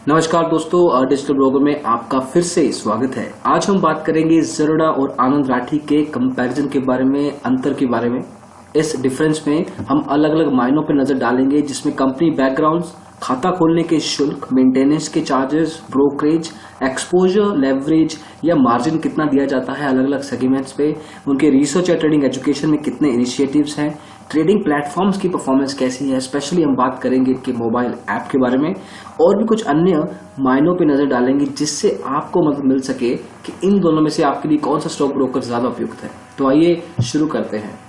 नमस्कार दोस्तों, digital broker में आपका फिर से स्वागत है। आज हम बात करेंगे ज़ेरोडा और आनंद राठी के कंपैरिजन के बारे में, अंतर के बारे में। इस डिफरेंस में हम अलग अलग मायनों पर नजर डालेंगे, जिसमें कंपनी बैकग्राउंड्स, खाता खोलने के शुल्क, मेंटेनेंस के चार्जेस, ब्रोकरेज, एक्सपोजर, लेवरेज या मार्जिन कितना दिया जाता है अलग अलग सेगमेंट्स पे, उनके रिसर्च या ट्रेडिंग एजुकेशन में कितने इनिशिएटिव्स हैं, ट्रेडिंग प्लेटफॉर्म्स की परफॉर्मेंस कैसी है। स्पेशली हम बात करेंगे इनके मोबाइल ऐप के बारे में और भी कुछ अन्य मायनों पे नजर डालेंगे, जिससे आपको मदद मिल सके कि इन दोनों में से आपके लिए कौन सा स्टॉक ब्रोकर ज्यादा उपयुक्त है। तो आइए शुरू करते हैं।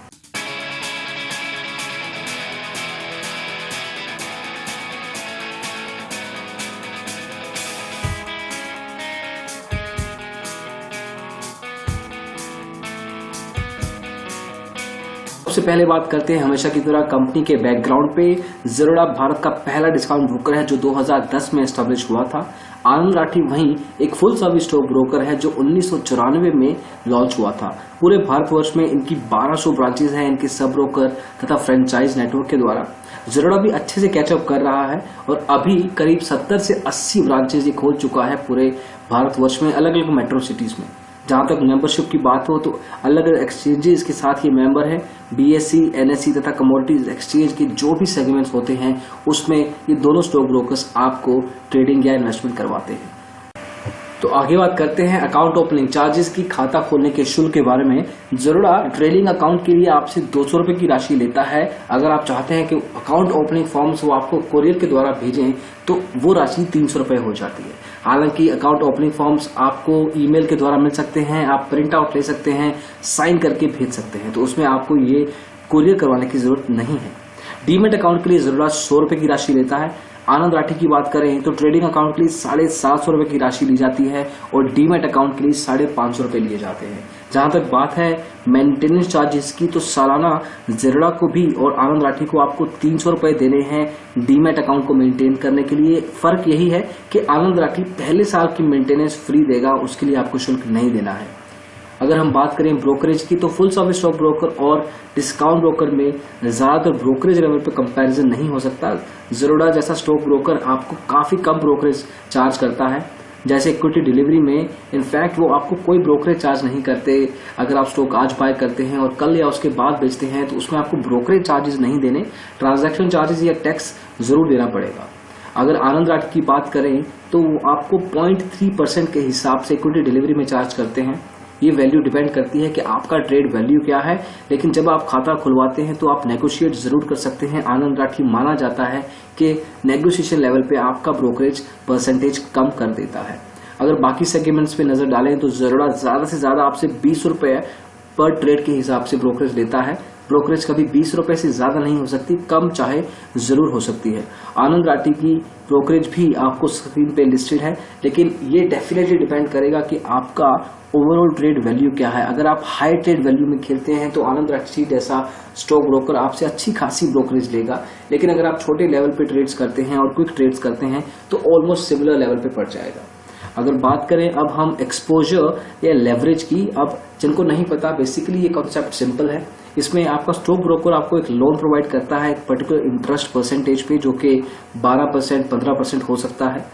सबसे पहले बात करते हैं हमेशा की तरह कंपनी के बैकग्राउंड पे। ज़ेरोडा भारत का पहला डिस्काउंट ब्रोकर है जो 2010 में एस्टेब्लिश हुआ था। आनंद राठी वहीं एक फुल सर्विस स्टॉक ब्रोकर है जो 1994 में लॉन्च हुआ था। पूरे भारतवर्ष में इनकी 1200 ब्रांचेस हैं इनके सब ब्रोकर तथा फ्रेंचाइज नेटवर्क के द्वारा। ज़ेरोडा भी अच्छे से कैचअप कर रहा है और अभी करीब 70 से 80 ब्रांचेस ये खोल चुका है पूरे भारतवर्ष में, अलग अलग मेट्रो सिटीज में। जहां तक मेंबरशिप की बात हो तो अलग अलग एक्सचेंजेस के साथ ये मेंबर है। बीएससी, एनएससी तथा कमोडिटीज एक्सचेंज के जो भी सेगमेंट्स होते हैं उसमें ये दोनों स्टॉक ब्रोकर्स आपको ट्रेडिंग या इन्वेस्टमेंट करवाते हैं। तो आगे बात करते हैं अकाउंट ओपनिंग चार्जेस की, खाता खोलने के शुल्क के बारे में। ज़ेरोडा ट्रेडिंग अकाउंट के लिए आपसे 200 रुपए की राशि लेता है। अगर आप चाहते हैं कि अकाउंट ओपनिंग फॉर्म्स वो आपको कोरियर के द्वारा भेजें तो वो राशि 300 रुपए हो जाती है। हालांकि अकाउंट ओपनिंग फॉर्म्स आपको ईमेल के द्वारा मिल सकते हैं, आप प्रिंट आउट ले सकते हैं, साइन करके भेज सकते हैं, तो उसमें आपको ये कोरियर करवाने की जरूरत नहीं है। डीमेट अकाउंट के लिए ज़ेरोडा 100 रुपए की राशि लेता है। आनंद राठी की बात करें तो ट्रेडिंग अकाउंट के लिए 750 रुपए की राशि ली जाती है और डीमेट अकाउंट के लिए 550 रुपए लिए जाते हैं। जहां तक बात है मेंटेनेंस चार्जेस की, तो सालाना ज़ेरोडा को भी और आनंद राठी को आपको 300 रुपए देने हैं डीमेट अकाउंट को मेंटेन करने के लिए। फर्क यही है कि आनंद राठी पहले साल की मेंटेनेंस फ्री देगा, उसके लिए आपको शुल्क नहीं देना है। अगर हम बात करें ब्रोकरेज की तो फुल सर्विस स्टॉक ब्रोकर और डिस्काउंट ब्रोकर में ज्यादातर ब्रोकरेज लेवल पे कंपैरिजन नहीं हो सकता। ज़ेरोडा जैसा स्टॉक ब्रोकर आपको काफी कम ब्रोकरेज चार्ज करता है। जैसे इक्विटी डिलीवरी में इनफैक्ट वो आपको कोई ब्रोकरेज चार्ज नहीं करते। अगर आप स्टॉक आज बाय करते हैं और कल या उसके बाद बेचते हैं तो उसमें आपको ब्रोकरेज चार्जेस नहीं देने, ट्रांजैक्शन चार्जेस या टैक्स जरूर देना पड़ेगा। अगर आनंद राठी की बात करें तो वो आपको 0.3% के हिसाब से इक्विटी डिलीवरी में चार्ज करते हैं। ये वैल्यू डिपेंड करती है कि आपका ट्रेड वैल्यू क्या है, लेकिन जब आप खाता खुलवाते हैं तो आप नेगोशिएट जरूर कर सकते हैं। आनंद राठी माना जाता है कि नेगोशिएशन लेवल पे आपका ब्रोकरेज परसेंटेज कम कर देता है। अगर बाकी सेगमेंट्स पे नजर डालें तो ज़ेरोडा ज्यादा से ज्यादा आपसे 20 रुपए पर ट्रेड के हिसाब से ब्रोकरेज लेता है। ब्रोकरेज कभी 20 रुपए से ज्यादा नहीं हो सकती, कम चाहे जरूर हो सकती है। आनंद राठी की ब्रोकरेज भी आपको स्क्रीन पे लिस्टेड है, लेकिन ये डेफिनेटली डिपेंड करेगा कि आपका ओवरऑल ट्रेड वैल्यू क्या है। अगर आप हाई ट्रेड वैल्यू में खेलते हैं तो आनंद राठी जैसा स्टॉक ब्रोकर आपसे अच्छी खासी ब्रोकरेज लेगा, लेकिन अगर आप छोटे लेवल पे ट्रेड्स करते हैं और क्विक ट्रेड्स करते हैं तो ऑलमोस्ट सिमिलर लेवल पे पड़ जाएगा। अगर बात करें अब हम एक्सपोजर या लेवरेज की, अब जिनको नहीं पता, बेसिकली ये कॉन्सेप्ट सिंपल है। इसमें आपका स्टॉक ब्रोकर आपको एक लोन प्रोवाइड करता है एक पर्टिकुलर इंटरेस्ट परसेंटेज पे, जो कि 12%, 15% हो सकता है।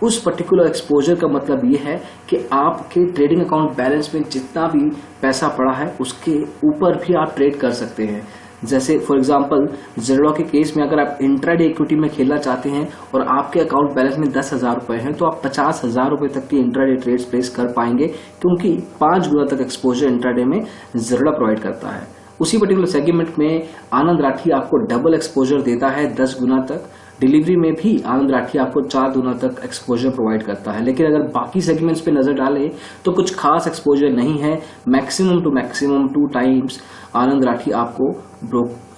उस पर्टिकुलर एक्सपोजर का मतलब ये है कि आपके ट्रेडिंग अकाउंट बैलेंस में जितना भी पैसा पड़ा है उसके ऊपर भी आप ट्रेड कर सकते हैं। जैसे फॉर एग्जांपल ज़ेरोडा के केस में अगर आप इंट्राडे इक्विटी में खेलना चाहते हैं और आपके अकाउंट बैलेंस में 10,000 रुपए हैं तो आप 50,000 रुपए तक की इंट्राडे ट्रेड्स प्लेस कर पाएंगे, क्योंकि 5 गुना तक एक्सपोजर इंट्राडे में ज़ेरोडा प्रोवाइड करता है। उसी पर्टिकुलर सेगमेंट में आनंद राठी आपको डबल एक्सपोजर देता है 10 गुना तक। डिलीवरी में भी आनंद राठी आपको 4 गुना तक एक्सपोजर प्रोवाइड करता है। लेकिन अगर बाकी सेगमेंट्स पे नजर डालें तो कुछ खास एक्सपोजर नहीं है। मैक्सिमम टू मैक्सिमम 2 टाइम्स आनंद राठी आपको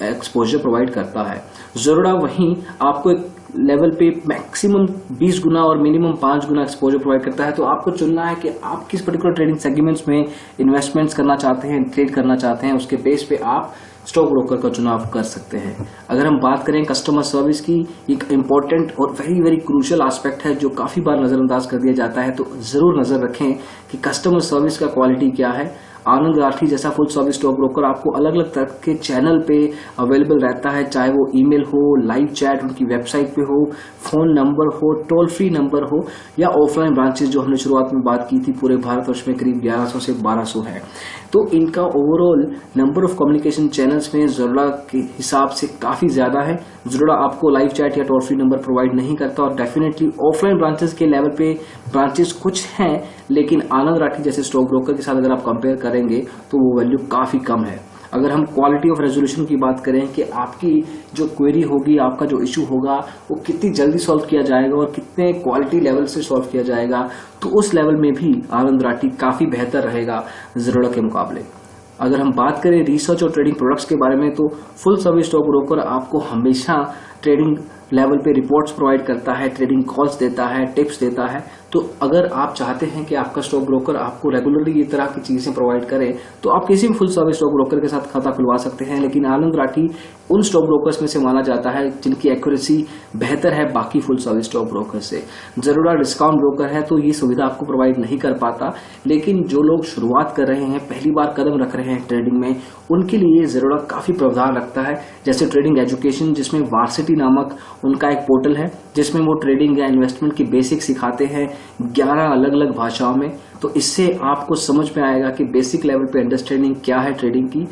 एक्सपोजर प्रोवाइड करता है। ज़ेरोडा वहीं आपको एक लेवल पे मैक्सिमम 20 गुना और मिनिमम 5 गुना एक्सपोजर प्रोवाइड करता है। तो आपको चुनना है कि आप किस पर्टिकुलर ट्रेडिंग सेगमेंट्स में इन्वेस्टमेंट्स करना चाहते हैं, ट्रेड करना चाहते हैं, उसके बेस पे आप स्टॉक ब्रोकर का चुनाव कर सकते हैं। अगर हम बात करें कस्टमर सर्विस की, एक इम्पोर्टेंट और वेरी वेरी क्रूशियल एस्पेक्ट है जो काफी बार नजरअंदाज कर दिया जाता है, तो जरूर नजर रखें कि कस्टमर सर्विस का क्वालिटी क्या है। आनंद राठी जैसा फुल सर्विस स्टॉक ब्रोकर आपको अलग अलग तरह के चैनल पे अवेलेबल रहता है, चाहे वो ईमेल हो, लाइव चैट उनकी वेबसाइट पे हो, फोन नंबर हो, टोल फ्री नंबर हो, या ऑफलाइन ब्रांचेस जो हमने शुरुआत में बात की थी पूरे भारतवर्ष में करीब 1100 से 1200 है। तो इनका overall number of communication channels में ज़रूरा के हिसाब से काफी ज्यादा है। ज़रूरा आपको लाइव चैट या टोल फ्री नंबर प्रोवाइड नहीं करता, और डेफिनेटली ऑफलाइन ब्रांचेस के लेवल पे ब्रांचेस कुछ हैं, लेकिन आनंद राठी जैसे स्टॉक ब्रोकर के साथ अगर आप कंपेयर करेंगे तो वो वैल्यू काफी कम है। अगर हम क्वालिटी ऑफ रेजोल्यूशन की बात करें कि आपकी जो क्वेरी होगी, आपका जो इशू होगा, वो कितनी जल्दी सॉल्व किया जाएगा और कितने क्वालिटी लेवल से सॉल्व किया जाएगा, तो उस लेवल में भी आनंद राठी काफी बेहतर रहेगा ज़रूरा के मुकाबले। अगर हम बात करें रिसर्च और ट्रेडिंग प्रोडक्ट्स के बारे में, तो फुल सर्विस स्टॉक ब्रोकर आपको हमेशा ट्रेडिंग लेवल पे रिपोर्ट्स प्रोवाइड करता है, ट्रेडिंग कॉल्स देता है, टिप्स देता है। तो अगर आप चाहते हैं कि आपका स्टॉक ब्रोकर आपको रेगुलरली ये तरह की चीजें प्रोवाइड करे, तो आप किसी भी फुल सर्विस स्टॉक ब्रोकर के साथ खाता खुलवा सकते हैं। लेकिन आनंद राठी उन स्टॉक ब्रोकर्स में से माना जाता है जिनकी एक्यूरेसी बेहतर है बाकी फुल सर्विस स्टॉक ब्रोकर से। जरूरा डिस्काउंट ब्रोकर है तो ये सुविधा आपको प्रोवाइड नहीं कर पाता, लेकिन जो लोग शुरुआत कर रहे हैं, पहली बार कदम रख रहे हैं ट्रेडिंग में, उनके लिए जरूरा काफी प्रावधान रखता है। जैसे ट्रेडिंग एजुकेशन, जिसमें वार्सिटी नामक उनका एक पोर्टल है जिसमें वो ट्रेडिंग या इन्वेस्टमेंट की बेसिक सिखाते हैं 11 अलग अलग भाषाओं में। तो इससे आपको समझ में आएगा कि बेसिक लेवल पे अंडरस्टैंडिंग क्या है ट्रेडिंग की।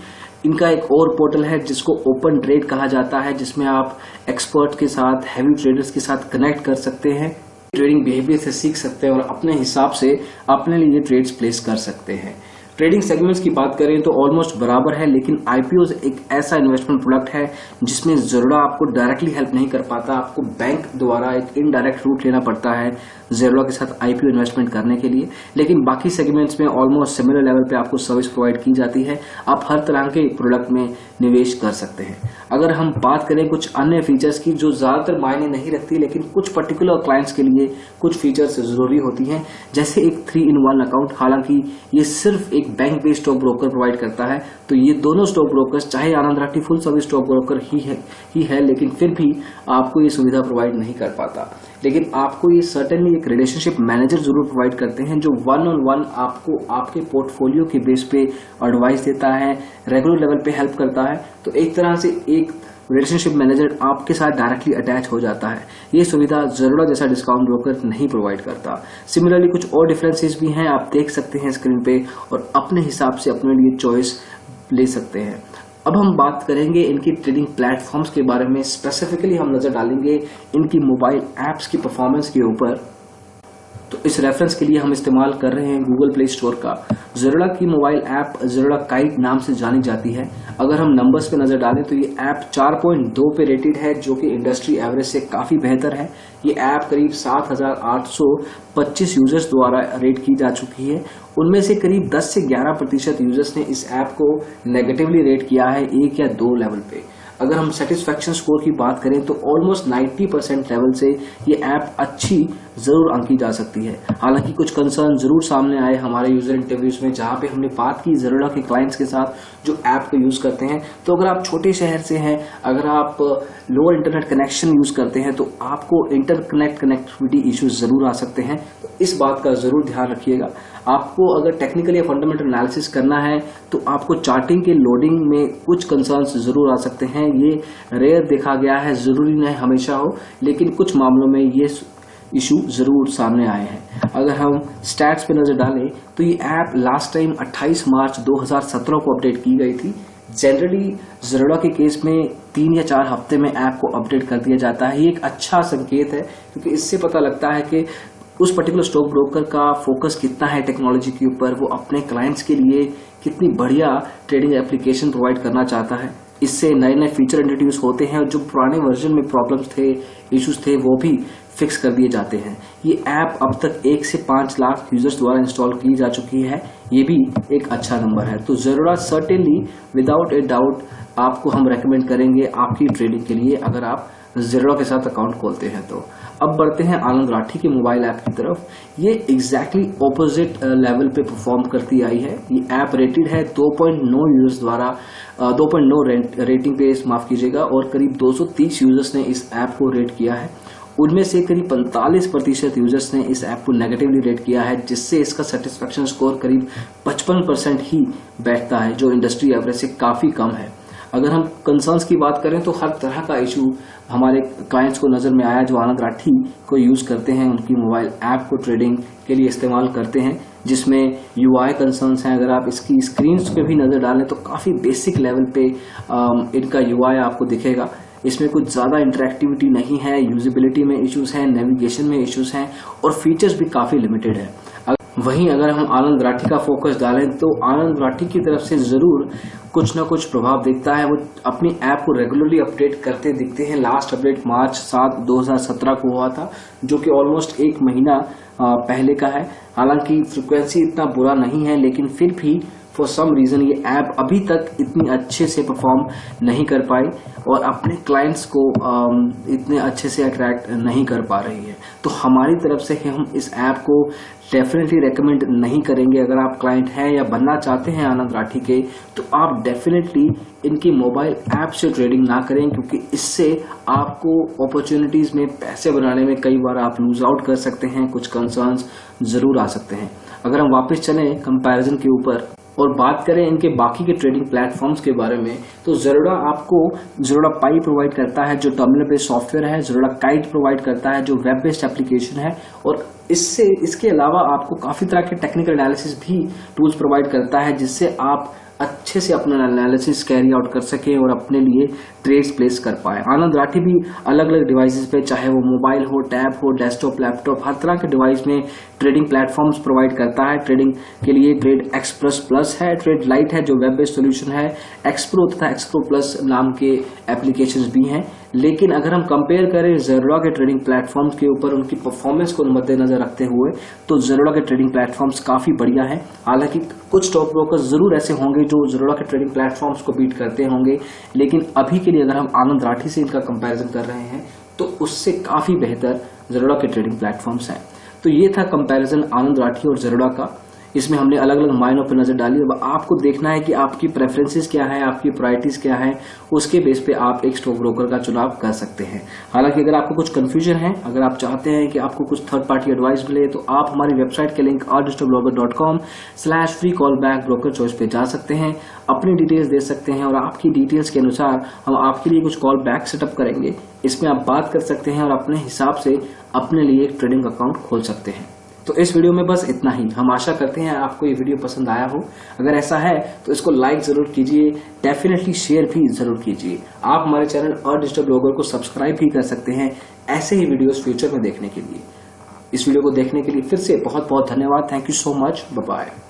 इनका एक और पोर्टल है जिसको ओपन ट्रेड कहा जाता है, जिसमें आप एक्सपर्ट के साथ, हैवी ट्रेडर्स के साथ कनेक्ट कर सकते हैं, ट्रेडिंग बिहेवियर से सीख सकते हैं और अपने हिसाब से अपने लिए ट्रेड्स प्लेस कर सकते हैं। ट्रेडिंग सेगमेंट्स की बात करें तो ऑलमोस्ट बराबर है, लेकिन आईपीओ एक ऐसा इन्वेस्टमेंट प्रोडक्ट है जिसमें जरूरा आपको डायरेक्टली हेल्प नहीं कर पाता, आपको बैंक द्वारा एक इनडायरेक्ट रूट लेना पड़ता है ज़रूरा के साथ आईपीओ इन्वेस्टमेंट करने के लिए। लेकिन बाकी सेगमेंट्स में ऑलमोस्ट सिमिलर लेवल पे आपको सर्विस प्रोवाइड की जाती है, आप हर तरह के प्रोडक्ट में निवेश कर सकते हैं। अगर हम बात करें कुछ अन्य फीचर्स की जो ज्यादातर मायने नहीं रखती, लेकिन कुछ पर्टिकुलर क्लाइंट्स के लिए कुछ फीचर्स जरूरी होती हैं, जैसे एक 3-in-1 अकाउंट। हालांकि ये सिर्फ एक bank based stock broker provide करता है, तो ये दोनों स्टॉक ब्रोकर्स, चाहे Anand Rathi full service stock broker ही है, लेकिन फिर भी आपको ये सुविधा प्रोवाइड नहीं कर पाता। लेकिन आपको ये सर्टेनली एक रिलेशनशिप मैनेजर जरूर प्रोवाइड करते हैं जो 1-on-1 आपको आपके पोर्टफोलियो के बेस पे एडवाइस देता है, रेगुलर लेवल पे हेल्प करता है। तो एक तरह से एक रिलेशनशिप मैनेजर आपके साथ डायरेक्टली अटैच हो जाता है। ये सुविधा ज़रूरा जैसा डिस्काउंट ब्रोकर नहीं प्रोवाइड करता। सिमिलरली कुछ और डिफरेंसेस भी हैं, आप देख सकते हैं स्क्रीन पे और अपने हिसाब से अपने लिए चॉइस ले सकते हैं। अब हम बात करेंगे इनकी ट्रेडिंग प्लेटफॉर्म्स के बारे में। स्पेसिफिकली हम नजर डालेंगे इनकी मोबाइल एप्स की परफॉर्मेंस के ऊपर। तो इस रेफरेंस के लिए हम इस्तेमाल कर रहे हैं गूगल प्ले स्टोर का। ज़रूरा की मोबाइल ऐप ज़रूरा काइट नाम से जानी जाती है। अगर हम नंबर्स पे नजर डालें तो ये ऐप 4.2 पे रेटेड है, जो कि इंडस्ट्री एवरेज से काफी बेहतर है। ये ऐप करीब 7,825 यूजर्स द्वारा रेट की जा चुकी है। उनमें से करीब 10 से 11% यूजर्स ने इस ऐप को नेगेटिवली रेट किया है 1 या 2 लेवल पे। अगर हम सेटिस्फैक्शन स्कोर की बात करें तो ऑलमोस्ट 90% लेवल से ये ऐप अच्छी जरूर आंकी जा सकती है। हालांकि कुछ कंसर्न जरूर सामने आए हमारे यूजर इंटरव्यूज में, जहां पे हमने बात की ज़रूरा के क्लाइंट्स के साथ जो ऐप को यूज करते हैं। तो अगर आप छोटे शहर से हैं, अगर आप लोअर इंटरनेट कनेक्शन यूज करते हैं, तो आपको इंटरकनेक्ट कनेक्टिविटी इश्यूज जरूर आ सकते हैं। तो इस बात का जरूर ध्यान रखिएगा। आपको अगर टेक्निकल या फंडामेंटल एनालिसिस करना है तो आपको चार्टिंग के लोडिंग में कुछ कंसर्न्स जरूर आ सकते हैं। ये रेयर देखा गया है, जरूरी नहीं हमेशा हो, लेकिन कुछ मामलों में ये इशू जरूर सामने आए हैं। अगर हम स्टैट्स पे नजर डालें तो ये ऐप लास्ट टाइम 28 मार्च 2017 को अपडेट की गई थी। जनरली ज़रूरा के केस में 3 या 4 हफ्ते में ऐप को अपडेट कर दिया जाता है। ये एक अच्छा संकेत है, क्योंकि इससे पता लगता है कि उस पर्टिकुलर स्टॉक ब्रोकर का फोकस कितना है टेक्नोलॉजी के ऊपर, वो अपने क्लाइंट्स के लिए कितनी बढ़िया ट्रेडिंग एप्लीकेशन प्रोवाइड करना चाहता है। इससे नए नए फीचर इंट्रोड्यूस होते हैं और जो पुराने वर्जन में प्रॉब्लम्स थे, इश्यूज थे, वो भी फिक्स कर दिए जाते हैं। ये ऐप अब तक 1 से 5 लाख यूजर्स द्वारा इंस्टॉल की जा चुकी है। ये भी एक अच्छा नंबर है। तो जरूर सर्टेनली विदाउट ए डाउट आपको हम रेकमेंड करेंगे आपकी ट्रेडिंग के लिए, अगर आप ज़रूरा के साथ अकाउंट खोलते हैं तो। अब बढ़ते हैं आनंद राठी के मोबाइल ऐप की तरफ। ये एग्जैक्टली ऑपोजिट लेवल पे परफॉर्म करती आई है। ये ऐप रेटेड है 2.9 यूजर्स द्वारा, 2.9 रेटिंग पे, माफ कीजिएगा, और करीब 230 यूजर्स ने इस ऐप को रेट किया है। उनमें से करीब 45% यूजर्स ने इस ऐप को नेगेटिवली रेट किया है, जिससे इसका सेटिस्फेक्शन स्कोर करीब 55% ही बैठता है, जो इंडस्ट्री एवरेज से काफी कम है। अगर हम कंसर्न्स की बात करें तो हर तरह का इशू हमारे क्लाइंट्स को नजर में आया जो आनंद राठी को यूज करते हैं, उनकी मोबाइल ऐप को ट्रेडिंग के लिए इस्तेमाल करते हैं, जिसमें यूआई कंसर्न्स हैं। अगर आप इसकी स्क्रीन्स पे भी नजर डालें तो काफी बेसिक लेवल पे इनका यूआई आपको दिखेगा। इसमें कुछ ज्यादा इंटरेक्टिविटी नहीं है, यूजिबिलिटी में इश्यूज हैं, नेविगेशन में इश्यूज हैं और फीचर्स भी काफी लिमिटेड है। वहीं अगर हम आनंद राठी का फोकस डालें तो आनंद राठी की तरफ से जरूर कुछ ना कुछ प्रभाव दिखता है। वो अपनी ऐप को रेगुलरली अपडेट करते दिखते हैं। लास्ट अपडेट मार्च 7, 2017 को हुआ था, जो कि ऑलमोस्ट 1 महीना पहले का है। हालांकि फ्रिक्वेंसी इतना बुरा नहीं है, लेकिन फिर भी फॉर सम रीजन ये ऐप अभी तक इतनी अच्छे से परफॉर्म नहीं कर पाई और अपने क्लाइंट्स को इतने अच्छे से अट्रैक्ट नहीं कर पा रही है। तो हमारी तरफ से हम इस ऐप को डेफिनेटली रेकमेंड नहीं करेंगे। अगर आप क्लाइंट हैं या बनना चाहते हैं आनंद राठी के, तो आप डेफिनेटली इनकी मोबाइल ऐप से ट्रेडिंग ना करें, क्योंकि इससे आपको अपॉर्चुनिटीज में पैसे बनाने में कई बार आप लूज आउट कर सकते हैं। कुछ कंसर्न्स जरूर आ सकते हैं। अगर हम वापस चलें कंपैरिजन के ऊपर और बात करें इनके बाकी के ट्रेडिंग प्लेटफॉर्म्स के बारे में, तो ज़ेरोडा आपको ज़ेरोडा पाई प्रोवाइड करता है, जो टर्मिनल बेस्ड सॉफ्टवेयर है। ज़ेरोडा काइट प्रोवाइड करता है, जो वेब बेस्ड एप्लीकेशन है। और इसके अलावा आपको काफ़ी तरह के टेक्निकल एनालिसिस भी टूल्स प्रोवाइड करता है, जिससे आप अच्छे से अपना एनालिसिस कैरी आउट कर सके और अपने लिए ट्रेड्स प्लेस कर पाए। आनंद राठी भी अलग अलग डिवाइसेस पे, चाहे वो मोबाइल हो, टैब हो, डेस्कटॉप, लैपटॉप, हर तरह के डिवाइस में ट्रेडिंग प्लेटफॉर्म्स प्रोवाइड करता है। ट्रेडिंग के लिए ट्रेड एक्सप्रेस प्लस है, ट्रेड लाइट है जो वेब बेस्ड सोल्यूशन है, एक्सप्रो तथा एक्सप्रो प्लस नाम के एप्लीकेशंस भी हैं। लेकिन अगर हम कंपेयर करें ज़ेरोडा के ट्रेडिंग प्लेटफॉर्म्स के ऊपर उनकी परफॉर्मेंस को मद्देनजर रखते हुए, तो ज़ेरोडा के ट्रेडिंग प्लेटफॉर्म्स काफी बढ़िया हैं। हालांकि कुछ स्टॉक ब्रोकर्स जरूर ऐसे होंगे जो ज़ेरोडा के ट्रेडिंग प्लेटफॉर्म्स को बीट करते होंगे, लेकिन अभी के लिए अगर हम आनंद राठी से इनका कंपैरिजन कर रहे हैं तो उससे काफी बेहतर ज़ेरोडा के ट्रेडिंग प्लेटफॉर्म्स हैं। तो ये था कंपैरिजन आनंद राठी और ज़ेरोडा का। इसमें हमने अलग अलग मायनों पर नजर डाली। अब आपको देखना है कि आपकी प्रेफरेंसेस क्या है, आपकी प्रायोरिटीज क्या है, उसके बेस पे आप एक स्टॉक ब्रोकर का चुनाव कर सकते हैं। हालांकि अगर आपको कुछ कंफ्यूजन है, अगर आप चाहते हैं कि आपको कुछ थर्ड पार्टी एडवाइस मिले, तो आप हमारी वेबसाइट के लिंक rdigitalblogger.com/free-callback broker choice पे जा सकते हैं, अपनी डिटेल्स दे सकते हैं और आपकी डिटेल्स के अनुसार हम आपके लिए कुछ कॉल बैक सेटअप करेंगे। इसमें आप बात कर सकते हैं और अपने हिसाब से अपने लिए एक ट्रेडिंग अकाउंट खोल सकते हैं। तो इस वीडियो में बस इतना ही। हम आशा करते हैं आपको ये वीडियो पसंद आया हो। अगर ऐसा है तो इसको लाइक जरूर कीजिए, डेफिनेटली शेयर भी जरूर कीजिए। आप हमारे चैनल और डिजिटल ब्लॉगर को सब्सक्राइब भी कर सकते हैं ऐसे ही वीडियोस फ्यूचर में देखने के लिए। इस वीडियो को देखने के लिए फिर से बहुत बहुत धन्यवाद। Thank you so much. Bye bye.